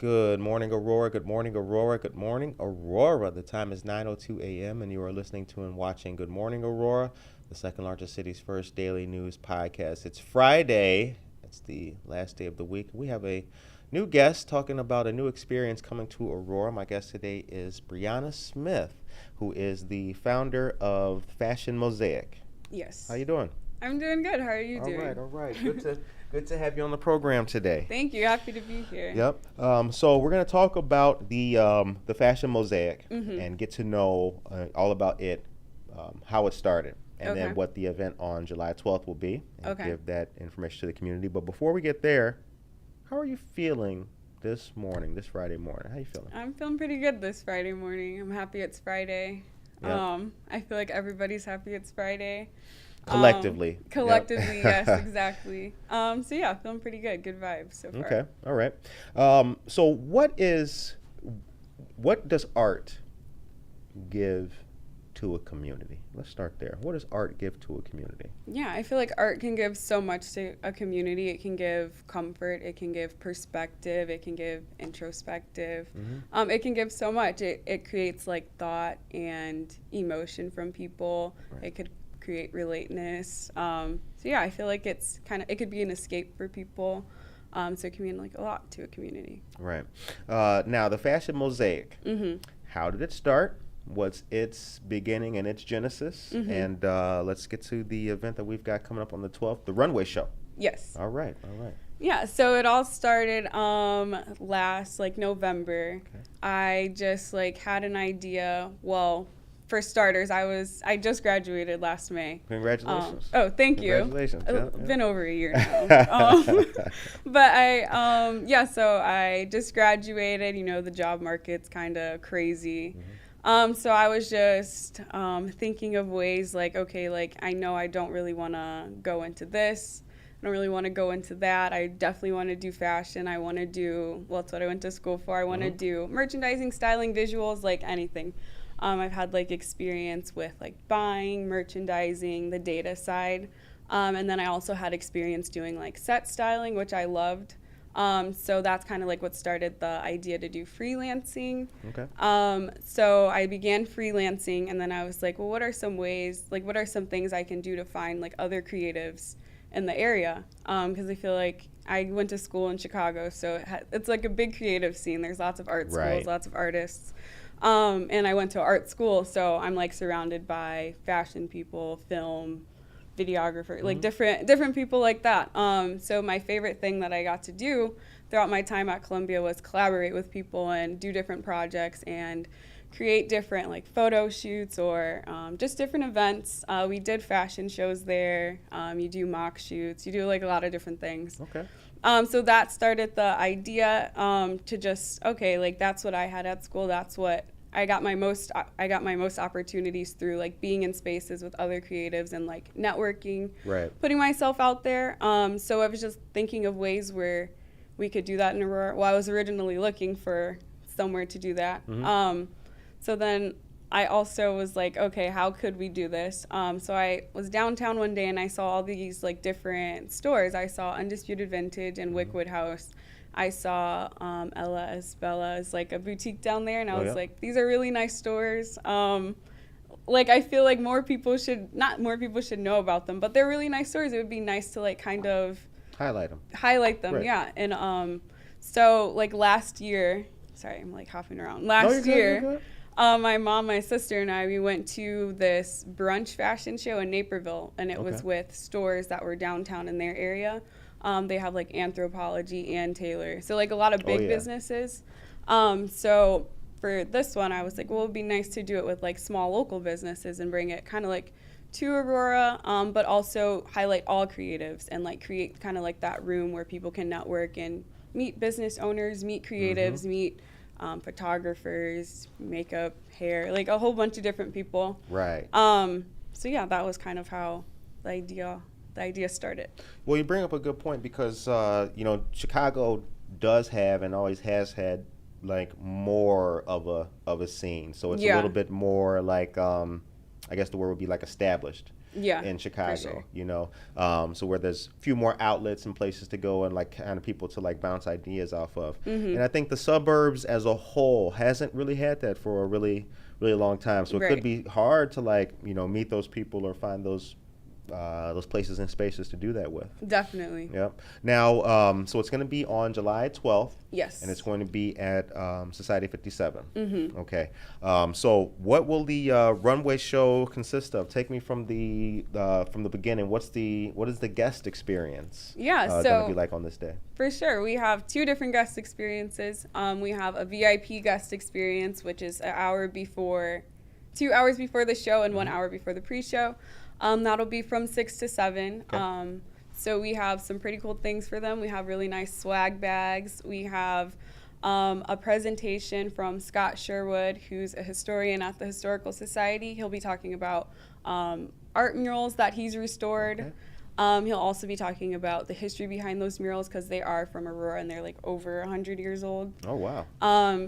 Good morning, Aurora. Good morning, Aurora. Good morning, Aurora. The time is 9:02 a.m. and you are listening to and watching Good Morning, Aurora, the second largest city's first daily news podcast. It's Friday. It's the last day of the week. We have a new guest talking about a new experience coming to Aurora. My guest today is Breyona Smith, who is the founder of Fashion Mosaic. Yes. How you doing? I'm doing good. How are you doing? All right. Good to have you on the program today. Thank you. Happy to be here. Yep. So we're going to talk about the Fashion Mosaic and get to know all about it, how it started, and then what the event on July 12th will be, and give that information to the community. But before we get there, how are you feeling this Friday morning? How are you feeling? I'm feeling pretty good this Friday morning. I'm happy it's Friday. Yep. I feel like everybody's happy it's Friday. Collectively. Yes, exactly. So yeah, feeling pretty good. Good vibes so far. Okay, all right. So what does art give to a community? Let's start there. What does art give to a community? Yeah, I feel like art can give so much to a community. It can give comfort. It can give perspective. It can give introspective. It can give so much. It creates like thought and emotion from people. Right. It could create relateness. So yeah, I feel like it could be an escape for people. So it can mean like a lot to a community. Right. Now the Fashion Mosaic. How did it start? What's its beginning and its genesis? And let's get to the event that we've got coming up on the 12th, the runway show. Yes. All right. Yeah, so it all started last November. Okay. I just had an idea. Well, for starters, I just graduated last May. Congratulations. Thank you. Congratulations. It's been over a year now. But so I just graduated. You know, the job market's kind of crazy. So I was just thinking of ways I know I don't really want to go into this. I don't really want to go into that. I definitely want to do fashion. I want to do, that's what I went to school for. I want to do merchandising, styling, visuals, anything. I've had experience with buying, merchandising, the data side. And then I also had experience doing set styling, which I loved. So that's kind of what started the idea to do freelancing. Okay. So I began freelancing, and then I was like, well, what are some ways, what are some things I can do to find other creatives in the area? Because I feel like I went to school in Chicago, so it's a big creative scene. There's lots of art schools, lots of artists. And I went to art school, so I'm surrounded by fashion people, film, videographer, different people like that. So my favorite thing that I got to do throughout my time at Columbia was collaborate with people and do different projects and create different photo shoots or just different events. We did fashion shows there. You do mock shoots. You do a lot of different things. Okay. So that started the idea to just that's what I had at school. That's what I got my most opportunities through being in spaces with other creatives and networking, putting myself out there. So I was just thinking of ways where we could do that in Aurora. Well, I was originally looking for somewhere to do that. So then I also was okay, how could we do this? So I was downtown one day and I saw all these different stores. I saw Undisputed Vintage and Wickwood House. I saw Ella Esbella's a boutique down there, and I was these are really nice stores. I feel more people should know about them, but they're really nice stores. It would be nice to kind of highlight them, right. Yeah. And so last year, sorry, I'm hopping around. Last year, my mom, my sister, and we went to this brunch fashion show in Naperville, and it was with stores that were downtown in their area. They have Anthropologie and Taylor, so a lot of big businesses. So for this one, I was well, it'd be nice to do it with small local businesses and bring it kind of to Aurora, but also highlight all creatives and create kind of that room where people can network and meet business owners, meet creatives, meet photographers, makeup, hair, a whole bunch of different people. Right. So yeah, that was kind of how the idea started. Well, you bring up a good point because Chicago does have and always has had more of a scene, so it's a little bit more I guess the word would be established. in Chicago, sure. you know, so where there's a few more outlets and places to go and like kind of people to like bounce ideas off of. And I think the suburbs as a whole hasn't really had that for a really long time. So it could be hard to like, you know, meet those people or find those places and spaces to do that with. Definitely. Yep. Now, so it's going to be on July 12th. Yes. And it's going to be at Society 57. Okay. So what will the runway show consist of? Take me from the beginning. What is the guest experience? Yeah. Going to be like on this day? For sure. We have two different guest experiences. We have a VIP guest experience, which is 2 hours before the show and 1 hour before the pre-show. That'll be from 6 to 7. Okay. So we have some pretty cool things for them. We have really nice swag bags. We have a presentation from Scott Sherwood, who's a historian at the Historical Society. He'll be talking about art murals that he's restored. Okay. He'll also be talking about the history behind those murals because they are from Aurora and they're like over 100 years old. Oh, wow.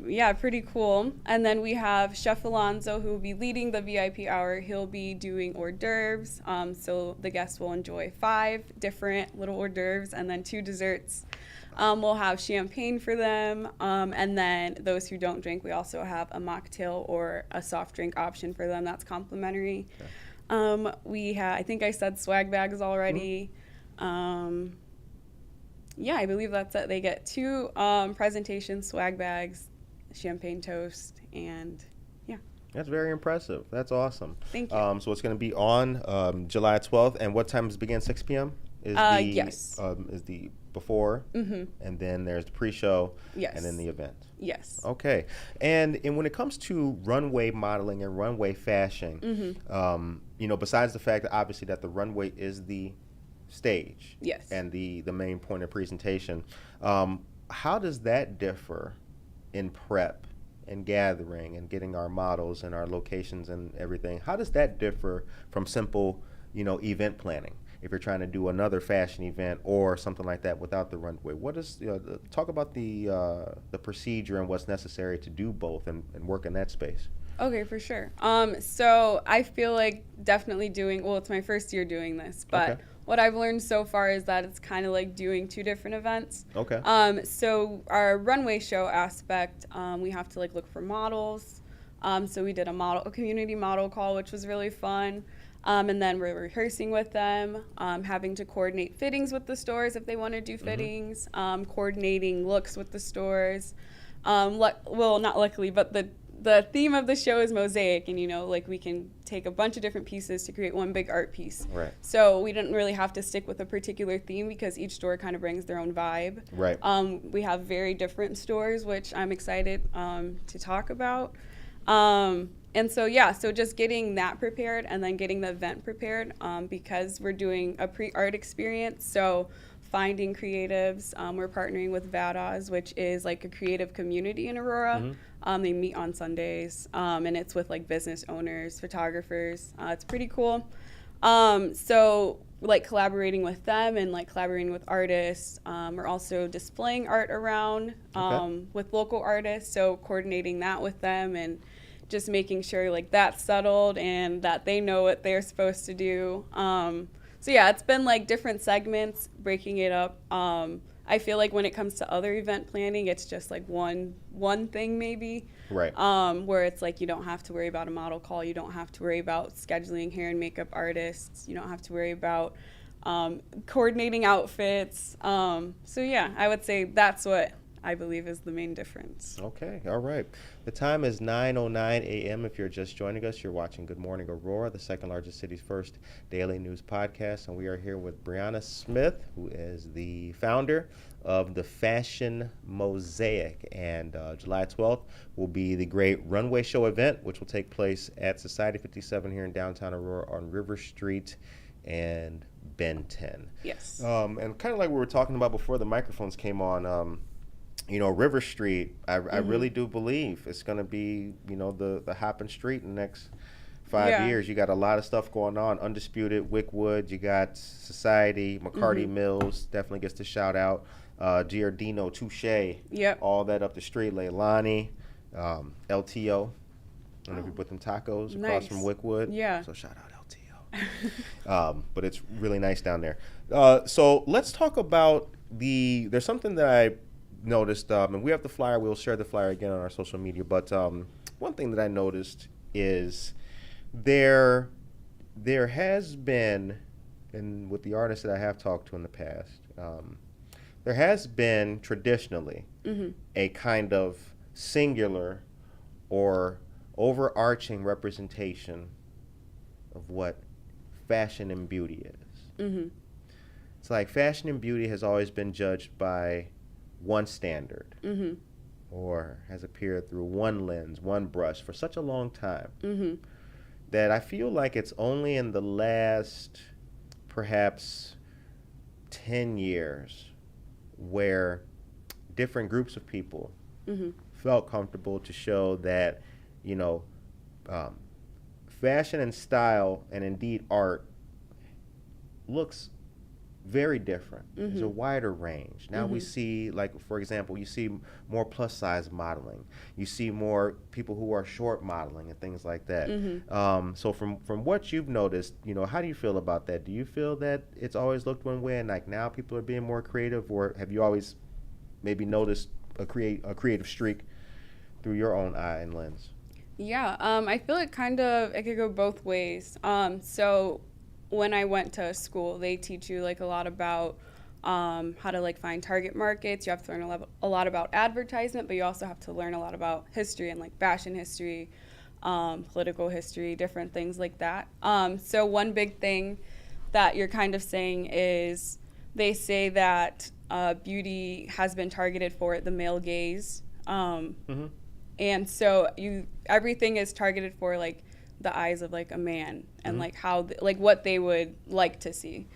Yeah, pretty cool. And then we have Chef Alonzo, who will be leading the VIP hour. He'll be doing hors d'oeuvres. So the guests will enjoy 5 different little hors d'oeuvres and then 2 desserts. We'll have champagne for them. And then those who don't drink, we also have a mocktail or a soft drink option for them. That's complimentary. Okay. I think I said swag bags already. Yeah, I believe that's it. They get 2 presentations, swag bags, champagne toast, and yeah. That's very impressive. That's awesome. Thank you. So it's going to be on July 12th, and what time does it begin? 6 p.m. Yes. Is the before, and then there's the pre-show, yes, and then the event. Yes. Okay. And when it comes to runway modeling and runway fashion, you know, besides the fact that obviously that the runway is the stage, yes, and the main point of presentation, how does that differ in prep and gathering and getting our models and our locations and everything? How does that differ from simple, you know, event planning? If you're trying to do another fashion event or something like that without the runway, what is talk about the procedure and what's necessary to do both and work in that space? Okay, for sure. So I feel like definitely it's my first year doing this, but what I've learned so far is that it's kind of like doing 2 different events. Okay. So our runway show aspect, we have to like look for models. So we did a community model call, which was really fun. And then we're rehearsing with them, having to coordinate fittings with the stores if they want to do fittings, coordinating looks with the stores. Well, not luckily, but the theme of the show is Mosaic, and you know, like we can take a bunch of different pieces to create one big art piece. Right. So we didn't really have to stick with a particular theme because each store kind of brings their own vibe. Right. We have very different stores, which I'm excited to talk about. And so, yeah, so just getting that prepared and then getting the event prepared because we're doing a pre-art experience. So finding creatives, we're partnering with VADAS, which is like a creative community in Aurora. They meet on Sundays, and it's with like business owners, photographers. It's pretty cool. So like collaborating with them and like collaborating with artists. We're also displaying art around with local artists. So coordinating that with them and just making sure like that's settled and that they know what they're supposed to do. So yeah, it's been like different segments, breaking it up. I feel like when it comes to other event planning, it's just like one thing maybe. Right. Where it's like you don't have to worry about a model call, you don't have to worry about scheduling hair and makeup artists, you don't have to worry about coordinating outfits. So yeah, I would say that's what I believe is the main difference. Okay, all right. The time is 9:09 a.m. If you're just joining us, you're watching Good Morning Aurora, the second largest city's first daily news podcast, and we are here with Breyona Smith, who is the founder of the Fashion Mosaic. And July 12th will be the great runway show event, which will take place at Society 57 here in downtown Aurora on River Street and Benton. Yes. And kind of like we were talking about before the microphones came on, you know, River Street, I really do believe it's going to be, you know, the hopping street in the next 5 years. You got a lot of stuff going on. Undisputed, Wickwood, you got Society, McCarty Mills, definitely gets the shout out. Giardino, Touche, all that up the street. Leilani, LTO, I don't know if you put them tacos across from Wickwood. Yeah. So shout out LTO. But it's really nice down there. So let's talk about there's something that I noticed, and we have the flyer. We'll share the flyer again on our social media. But one thing that I noticed is there has been, and with the artists that I have talked to in the past, there has been traditionally a kind of singular or overarching representation of what fashion and beauty is. It's like fashion and beauty has always been judged by one standard or has appeared through one lens, one brush for such a long time that I feel like it's only in the last perhaps 10 years where different groups of people felt comfortable to show that, fashion and style and indeed art looks very different. There's a wider range. Now we see, like, for example, you see more plus size modeling. You see more people who are short modeling and things like that. So from what you've noticed, how do you feel about that? Do you feel that it's always looked one way and like now people are being more creative, or have you always maybe noticed a creative streak through your own eye and lens? Yeah, I feel it could go both ways. So when I went to school, they teach you like a lot about how to like find target markets. You have to learn a lot about advertisement, but you also have to learn a lot about history and like fashion history, political history, different things like that. So one big thing that you're kind of saying is they say that beauty has been targeted for the male gaze. And so everything is targeted for like the eyes of like a man and like how like what they would like to see.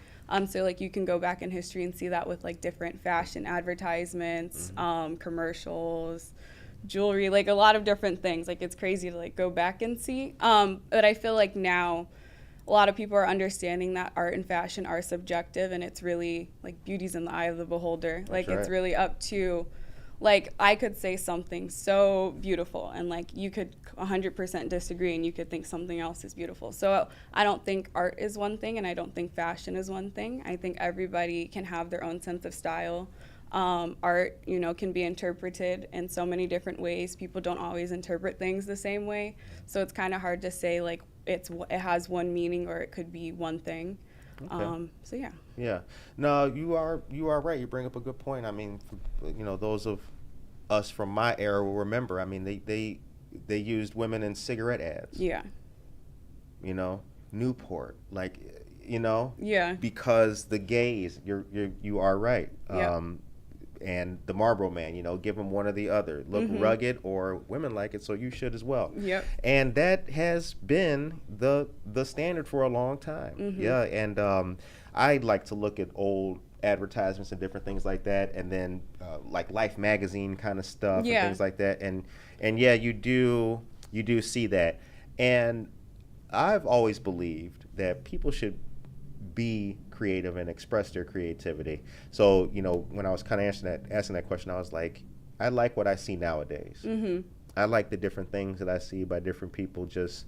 So like you can go back in history and see that with like different fashion advertisements, commercials, jewelry, like a lot of different things. Like it's crazy to like go back and see. But I feel like now a lot of people are understanding that art and fashion are subjective, and it's really like beauty's in the eye of the beholder. Like it's really up to, like, I could say something so beautiful and like you could 100% disagree and you could think something else is beautiful. So I don't think art is one thing and I don't think fashion is one thing. I think everybody can have their own sense of style. Art, can be interpreted in so many different ways. People don't always interpret things the same way. So it's kind of hard to say like it has one meaning or it could be one thing. Okay. So yeah. Yeah. No, you are right. You bring up a good point. I mean, those of us from my era will remember. I mean, they used women in cigarette ads. Yeah. Newport, like, Yeah. because the gays. You are right. Yeah. And the Marlboro Man, give them one or the other. Look rugged, or women like it, so you should as well. Yep. And that has been the standard for a long time. Yeah, and I like to look at old advertisements and different things like that, and then like Life magazine kind of stuff and things like that. And yeah, you do see that. And I've always believed that people should be creative and express their creativity. So, when I was kind of asking that question, I was like, I like what I see nowadays. I like the different things that I see by different people just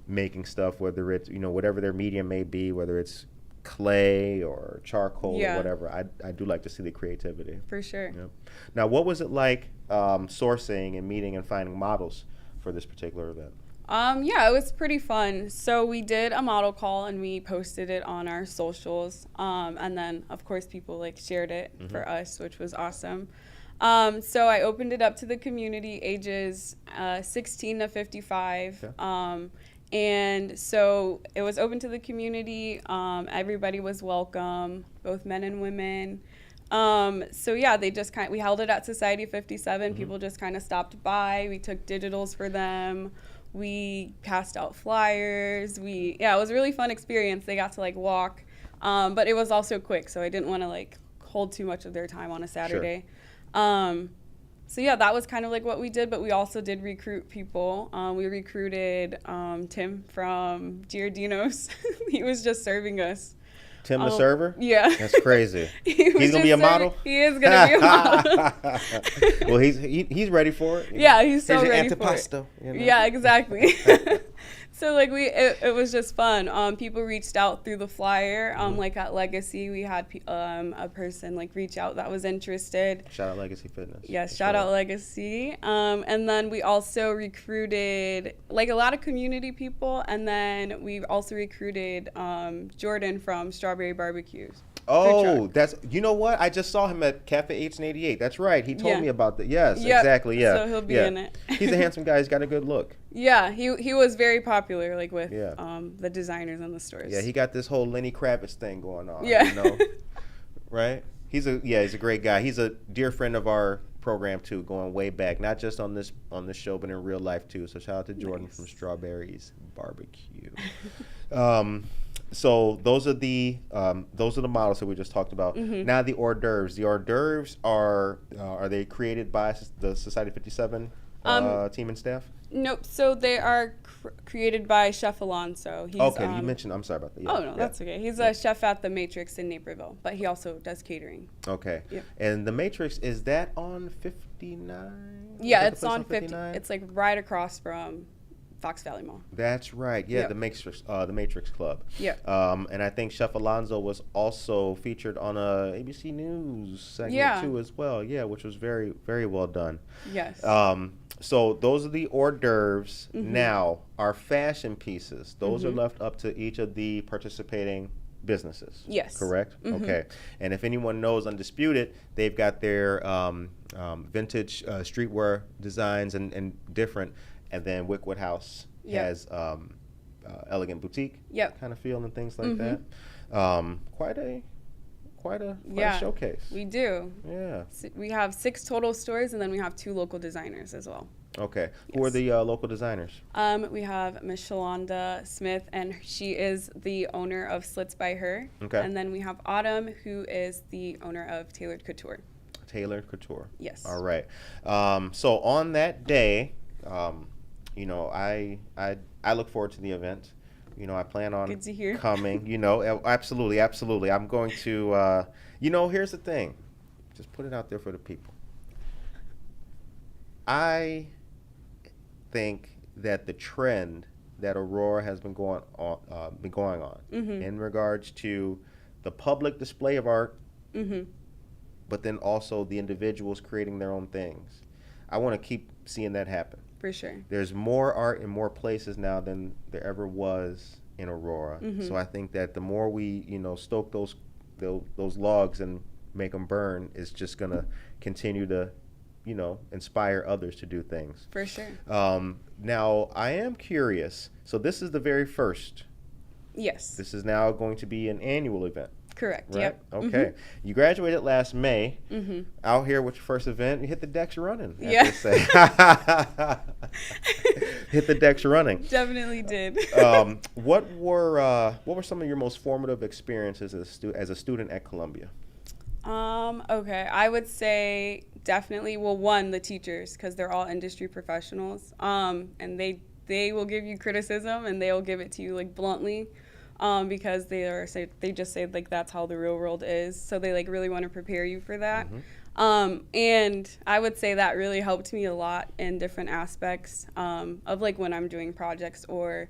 making stuff, whether it's, whatever their medium may be, whether it's clay or charcoal or whatever. I do like to see the creativity. For sure. Yeah. Now, what was it like sourcing and meeting and finding models for this particular event? Yeah, it was pretty fun. So we did a model call and we posted it on our socials. And then, of course, people like shared it for us, which was awesome. So I opened it up to the community, ages 16 to 55. Okay. And so it was open to the community. Everybody was welcome, both men and women. So yeah, we held it at Society 57. People just kind of stopped by. We took digitals for them. We passed out flyers. It was a really fun experience. They got to like walk, but it was also quick, so I didn't want to like hold too much of their time on a Saturday. Sure. So yeah, that was kind of like what we did, but we also did recruit people. We recruited Tim from Giardino's. He was just serving us. Tim the server? Yeah. That's crazy. He's going to be a model? He is going to be a model. Well, he's ready for it. Yeah, he's so ready for it. Here's your antipasto. Yeah, exactly. So like it was just fun. People reached out through the flyer. Like at Legacy, we had a person like reach out that was interested. Shout out Legacy Fitness. Yes, shout out Legacy. And then we also recruited like a lot of community people, and then we also recruited Jordan from Strawberry Barbecues. Oh, you know what? I just saw him at Cafe 888. That's right. He told me about that. Yes, exactly. Yeah. So he'll be in it. He's a handsome guy. He's got a good look. Yeah, he was very popular, like with the designers in the stores. Yeah, he got this whole Lenny Kravitz thing going on. Yeah. You know? Right? He's a great guy. He's a dear friend of our program too, going way back, not just on this show, but in real life too. So shout out to Jordan from Strawberries Barbecue. So those are the models that we just talked about. Now the hors d'oeuvres. The hors d'oeuvres are they created by the Society 57 team and staff? Nope. So they are created by Chef Alonso. He's, okay, you mentioned. I'm sorry about that. Yeah, that's okay. He's a chef at the Matrix in Naperville, but he also does catering. Okay. Yep. And the Matrix, is that on 59? Yeah, it's on 59. It's like right across from Fox Valley Mall. That's right. Yeah, the Matrix Club. Yeah. And I think Chef Alonso was also featured on a ABC News segment too as well. Yeah, which was very, very well done. Yes. So those are the hors d'oeuvres. Now, our fashion pieces, those are left up to each of the participating businesses. Yes. Correct? Okay. And if anyone knows Undisputed, they've got their vintage streetwear designs and different. And then Wickwood House has elegant boutique kind of feel and things like that. Quite a showcase. We do. Yeah. We have 6 total stores, and then we have 2 local designers as well. Okay. Who are the local designers? We have Miss Shalonda Smith, and she is the owner of Slits by Her. Okay. And then we have Autumn, who is the owner of Tailored Couture. Tailored Couture. Yes. All right. So on that day, you know, I look forward to the event. You know, I plan on coming. You know, absolutely. I'm going to, you know, here's the thing. Just put it out there for the people. I think that the trend that Aurora has been going on in regards to the public display of art, but then also the individuals creating their own things. I want to keep seeing that happen. For sure. There's more art in more places now than there ever was in Aurora. So I think that the more we, you know, stoke those logs and make them burn is just going to continue to, you know, inspire others to do things. For sure. Now, I am curious. So this is the very first. Yes. This is now going to be an annual event. Correct. Right? Yep. Okay. You graduated last May. Out here with your first event, you hit the decks running. Yeah. Hit the decks running. Definitely did. What were some of your most formative experiences as a student at Columbia? Okay, I would say definitely. Well, one, the teachers, because they're all industry professionals. And they will give you criticism, and they'll give it to you like bluntly. Because they just say like that's how the real world is, so they like really want to prepare you for that. And I would say that really helped me a lot in different aspects of like when I'm doing projects or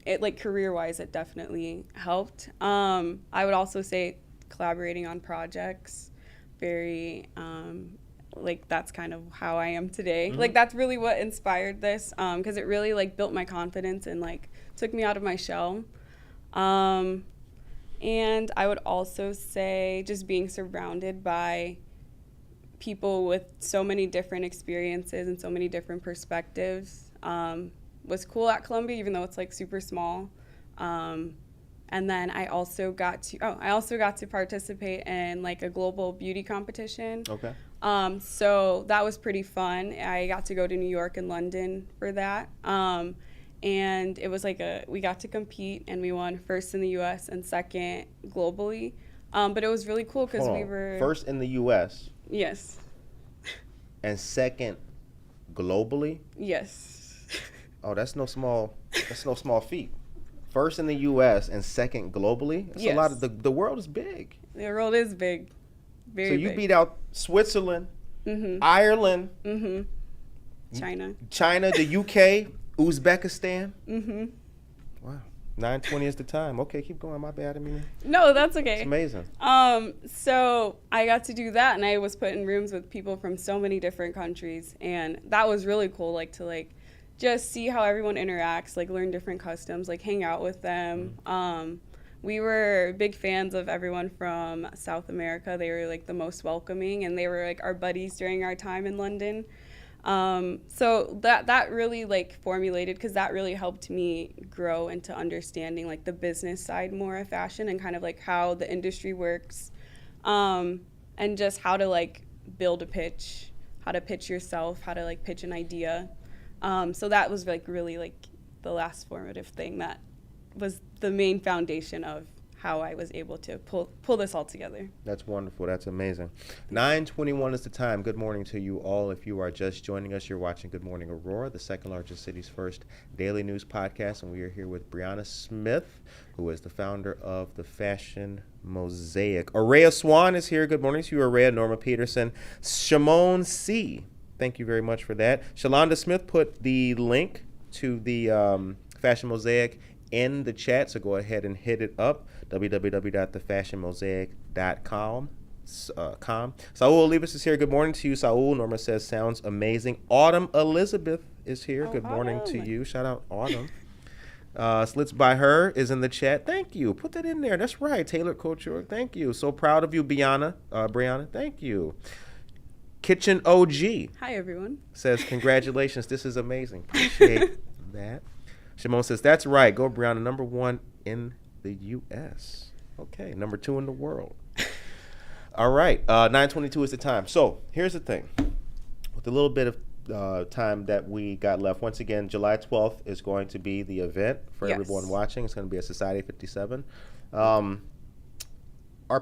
it like career wise, it definitely helped. I would also say collaborating on projects, very like that's kind of how I am today. Like that's really what inspired this, because it really like built my confidence and like took me out of my shell. And I would also say just being surrounded by people with so many different experiences and so many different perspectives was cool at Columbia, even though it's like super small. And then I also got to participate in like a global beauty competition. Okay. So that was pretty fun. I got to go to New York and London for that. And it was like we got to compete, and we won first in the U.S. and second globally. But it was really cool because we were first in the U.S. Yes. And second globally. Yes. Oh, that's no small feat. First in the U.S. and second globally. That's a lot of the world is big. The world is big. Very big. So you beat out Switzerland, Ireland, China, the UK, Uzbekistan. 9:20 is the time. Okay, keep going. My bad. I mean, No, that's okay. it's amazing. So I got to do that, and I was put in rooms with people from so many different countries, and that was really cool. Like to like just see how everyone interacts, like learn different customs, like hang out with them. We were big fans of everyone from South America. They were like the most welcoming, and they were like our buddies during our time in London. So that really like formulated, because that really helped me grow into understanding like the business side more of fashion and kind of like how the industry works, and just how to like build a pitch, how to pitch yourself, how to like pitch an idea. So that was like really like the last formative thing that was the main foundation of how I was able to pull this all together. That's wonderful. That's amazing. 9:21 is the time. Good morning to you all. If you are just joining us, you're watching Good Morning Aurora, the second largest city's first daily news podcast, and we are here with Breyona Smith, who is the founder of the Fashion Mosaic. Aurea Swan is here. Good morning to you, Aurea. Norma Peterson. Shimon C. Thank you very much for that. Shalonda Smith put the link to the Fashion Mosaic in the chat, so go ahead and hit it up, www.thefashionmosaic.com. Saul Olivas is here. Good morning to you, Saul. Norma says, sounds amazing. Autumn Elizabeth is here. Good morning to you. Shout out Autumn. Slits by Her is in the chat. Thank you. Put that in there. That's right. Tailored Couture. Thank you. So proud of you, Breyona. Thank you. Kitchen OG. Hi, everyone. Says, congratulations. This is amazing. Appreciate that. Shimon says, that's right. Go Breyona, number 1 in the U.S. Okay, number 2 in the world. All right, 9:22 is the time. So here's the thing. With a little bit of time that we got left, once again, July 12th is going to be the event for everyone watching. It's going to be at Society 57. Are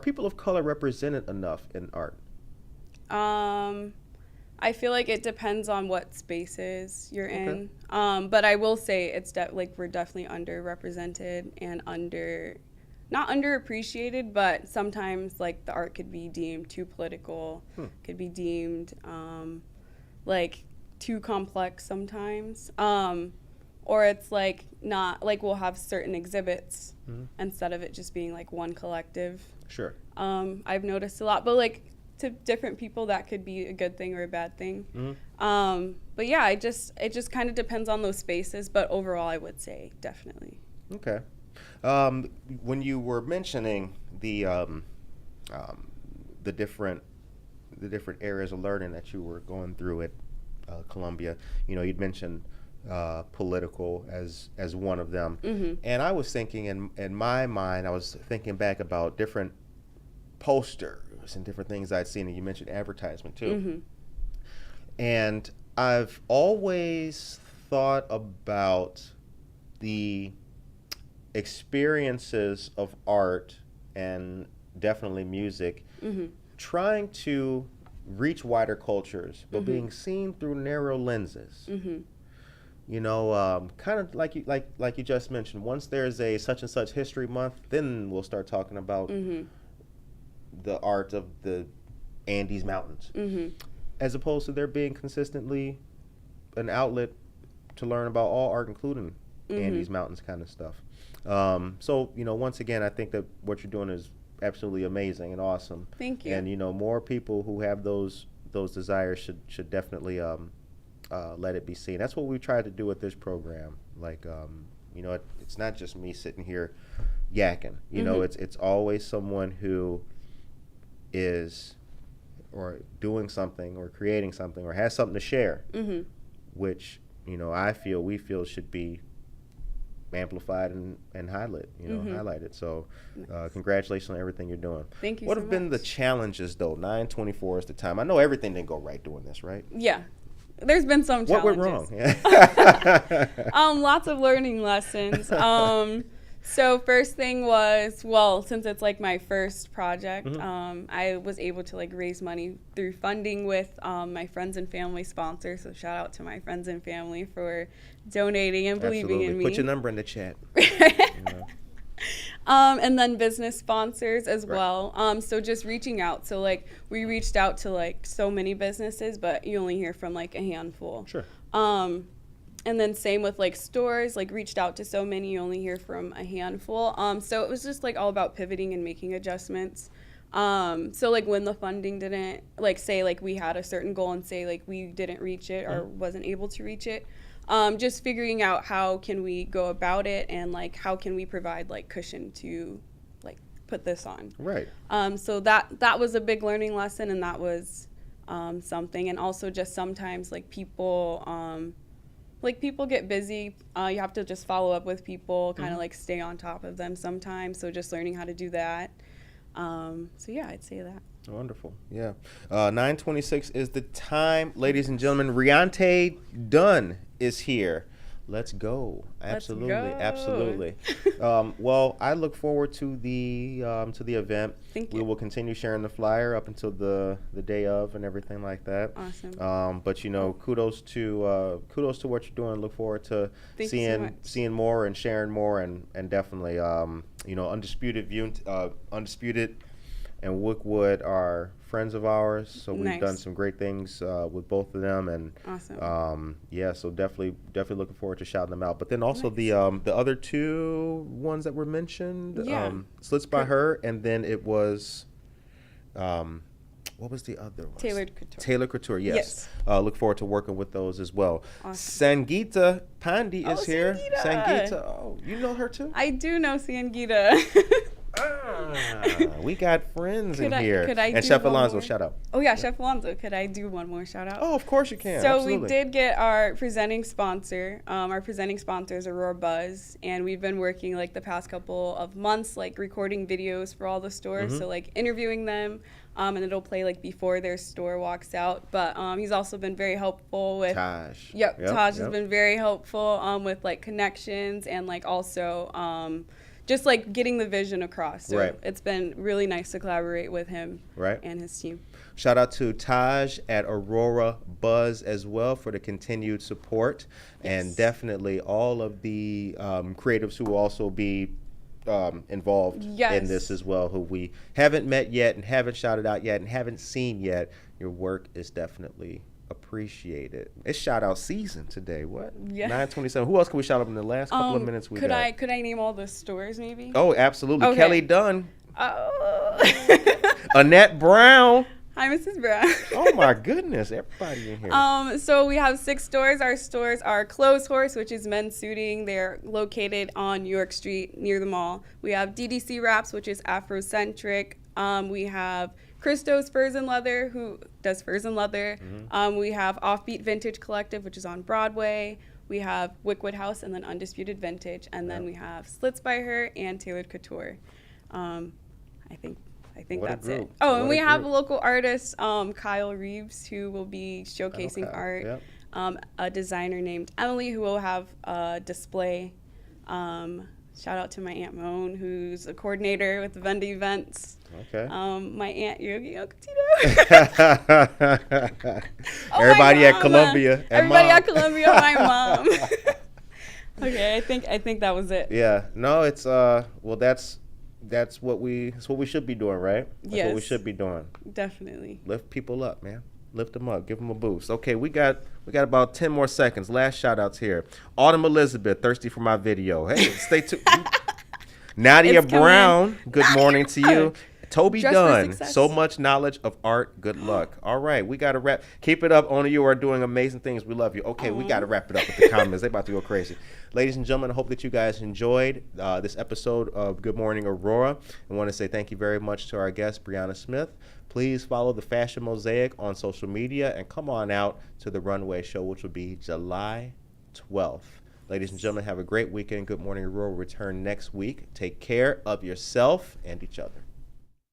people of color represented enough in art? I feel like it depends on what spaces you're in. But I will say it's we're definitely underrepresented and not underappreciated, but sometimes like the art could be deemed too political, could be deemed like too complex sometimes. Or it's like not like we'll have certain exhibits instead of it just being like one collective. Sure. I've noticed a lot, but like to different people that could be a good thing or a bad thing. But yeah, it just kind of depends on those spaces, but overall I would say definitely. Okay. When you were mentioning the different areas of learning that you were going through at Columbia, you'd mentioned political as one of them, and I was thinking in my mind, I was thinking back about different posters and different things I'd seen, and you mentioned advertisement too. And I've always thought about the experiences of art and definitely music trying to reach wider cultures, but being seen through narrow lenses. Kind of like you just mentioned, once there's a such and such history month, then we'll start talking about the art of the Andes Mountains, as opposed to there being consistently an outlet to learn about all art, including Andes Mountains kind of stuff. So, once again, I think that what you're doing is absolutely amazing and awesome. Thank you. And, more people who have those desires should definitely let it be seen. That's what we try to do with this program. Like, it's not just me sitting here yakking. It's always someone who is or doing something or creating something or has something to share, which we feel should be amplified and highlighted. So congratulations on everything you're doing. Thank you. What have been the challenges though? 9:24 is the time. I know everything didn't go right doing this, right? Yeah. There's been some challenges. What went wrong? Lots of learning lessons. So first thing was, since it's like my first project, I was able to like raise money through funding with my friends and family sponsors. So shout out to my friends and family for donating and believing in me. Put your number in the chat. And then business sponsors as well. So just reaching out. So like we reached out to like so many businesses, but you only hear from like a handful. Sure. And then same with like stores, like reached out to so many, you only hear from a handful. So it was just like all about pivoting and making adjustments. So like when the funding didn't, like say like we had a certain goal and say like we didn't reach it or wasn't able to reach it, just figuring out how can we go about it and like how can we provide like cushion to like put this on. Right. So that was a big learning lesson, and that was something. And also just sometimes like people get busy. You have to just follow up with people, kind of like stay on top of them sometimes. So just learning how to do that. So yeah, I'd say that. Wonderful. Yeah. 9:26 is the time, ladies and gentlemen. Riante Dunn is here. Let's go. Absolutely. Let's go. Absolutely. Well, I look forward to the event. Thank you. We will continue sharing the flyer up until the day of and everything like that. Awesome. But you know, kudos to what you're doing. Look forward to Thank you so much. seeing more and sharing more, and definitely you know, Undisputed and Wickwood are friends of ours, so we've Nice. done some great things with both of them, and Awesome. yeah, so definitely looking forward to shouting them out. But then also Nice. the other two ones that were mentioned, Yeah. Slits by Her, and then it was what was the other one? Tailored Couture. Tailored Couture, yes. Yes. Look forward to working with those as well. Awesome. Sangeeta Pandey is Oh, here. Sangeeta. Oh, you know her too? I do know Sangeeta. We got friends in Could I- here. could I and do Chef one Alonzo, more? shout out. Oh yeah, Chef Alonzo. Could I do one more shout out? Oh, of course you can. So Absolutely. we did get our presenting sponsor. Our presenting sponsor is Aurora Buzz, and we've been working like the past couple of months, like recording videos for all the stores. Mm-hmm. So like interviewing them, and it'll play like before their store walks out. But he's also been very helpful with. Taj. Yep, Taj has been very helpful with like connections and like also just like getting the vision across. So Right. it's been really nice to collaborate with him Right. and his team. Shout out to Taj at Aurora Buzz as well for the continued support, and definitely all of the creatives who will also be involved in this as well, who we haven't met yet and haven't shouted out yet and haven't seen yet. Your work is definitely appreciated. It's shout out season today. What? Yeah. 9:27. Who else can we shout out in the last couple of minutes we could got? Could I name all the stores maybe? Oh, absolutely. Okay. Kelly Dunn. Oh. Annette Brown. Hi, Mrs. Brown. Oh my goodness, everybody in here. So we have 6 stores. Our stores are Clothes Horse, which is men's suiting. They're located on York Street near the mall. We have DDC Wraps, which is Afrocentric. We have Christo's Furs and Leather, who does furs and leather. We have Offbeat Vintage Collective, which is on Broadway. We have Wickwood House, and then Undisputed Vintage. And then we have Slits by Her and Tailored Couture. I think What a that's it. group. Oh, and What we a have a group. local artist, Kyle Reeves, who will be showcasing Okay, art. yep. A designer named Emily, who will have a display. Shout out to my Aunt Moan, who's a coordinator with the vending events. Okay. My Aunt Yogi Uncle Tito. Everybody my at mom. Columbia. and Everybody Mom. at Columbia, my mom. Okay, I think that was it. Yeah. No, it's well, that's what we should be doing, right? That's what we Yes. should be doing. Definitely. Lift people up, man. Lift them up. Give them a boost. Okay, we got about 10 more seconds. Last shout outs here. Autumn Elizabeth, thirsty for my video. Hey, stay tuned. Nadia It's coming. Brown, good morning to you. Toby Dress for Dunn, success. so much knowledge of art. Good luck. All right, we got to wrap. Keep it up. Only you are doing amazing things. We love you. Okay, we got to wrap it up with the comments. They about to go crazy. Ladies and gentlemen, I hope that you guys enjoyed this episode of Good Morning Aurora. I want to say thank you very much to our guest, Breyona Smith. Please follow the Fashion Mosaic on social media and come on out to the runway show, which will be July 12th. Ladies and gentlemen, have a great weekend. Good Morning Aurora will return next week. Take care of yourself and each other.